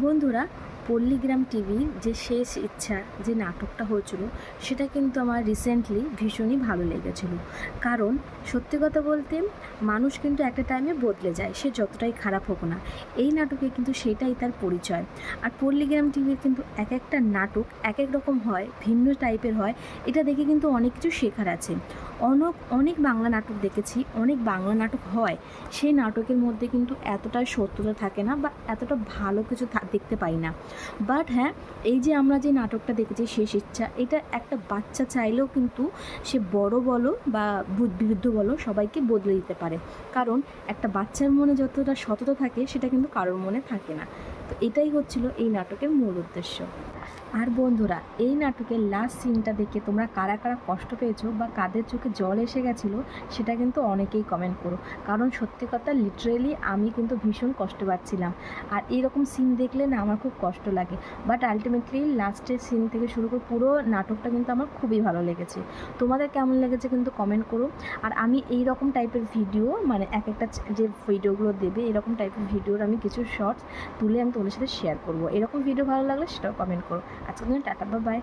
বন্ধুরা, পল্লীগ্রাম টিভির যে শেষ ইচ্ছা যে নাটকটা হয়েছিল সেটা কিন্তু আমার রিসেন্টলি ভীষণই ভালো লেগেছিল। কারণ সত্যি কথা বলতে মানুষ কিন্তু একটা টাইমে বদলে যায়, সে যতটাই খারাপ হোক না। এই নাটকে কিন্তু সেটাই তার পরিচয়। আর পল্লীগ্রাম টিভির কিন্তু এক একটা নাটক এক এক রকম হয়, ভিন্ন টাইপের হয়। এটা দেখে কিন্তু অনেক কিছু শেখার আছে। অনেক অনেক বাংলা নাটক দেখেছি, অনেক বাংলা নাটক হয়, সেই নাটকের মধ্যে কিন্তু এতটা সত্যতা থাকে না বা এতটা ভালো কিছু দেখতে পাই না। বাট হ্যাঁ, এই যে আমরা যে নাটকটা দেখেছি শেষ ইচ্ছা, এটা একটা বাচ্চা চাইলেও কিন্তু সে বড় বলো বা বৃদ্ধ বলো সবাইকে বদলে দিতে পারে। কারণ একটা বাচ্চার মনে যতটা সততা থাকে সেটা কিন্তু কারোর মনে থাকে না। তো এটাই হচ্ছিল এই নাটকের মূল উদ্দেশ্য। আর বন্ধুরা, এই নাটকের লাস্ট সিনটা দেখে তোমরা কারা কারা কষ্ট পেয়েছো বা কাদের চোখে জল এসে গেছিলো সেটা কিন্তু অনেকেই কমেন্ট করো। কারণ সত্যি কথা লিটারেলি আমি কিন্তু ভীষণ কষ্ট পাচ্ছিলাম। আর এইরকম সিন দেখলে না আমার খুব কষ্ট লাগে। বাট আলটিমেটলি লাস্টের সিন থেকে শুরু করে পুরো নাটকটা কিন্তু আমার খুবই ভালো লেগেছে। তোমাদের কেমন লেগেছে কিন্তু কমেন্ট করো। আর আমি এই রকম টাইপের ভিডিও, মানে এক একটা যে ভিডিওগুলো দেবে এরকম টাইপের ভিডিওর আমি কিছু শর্টস তুলে আমি তোমাদের সাথে শেয়ার করবো। এরকম ভিডিও ভালো লাগলে সেটাও কমেন্ট করো। আজকের জন্য টাটা, বাই বাই।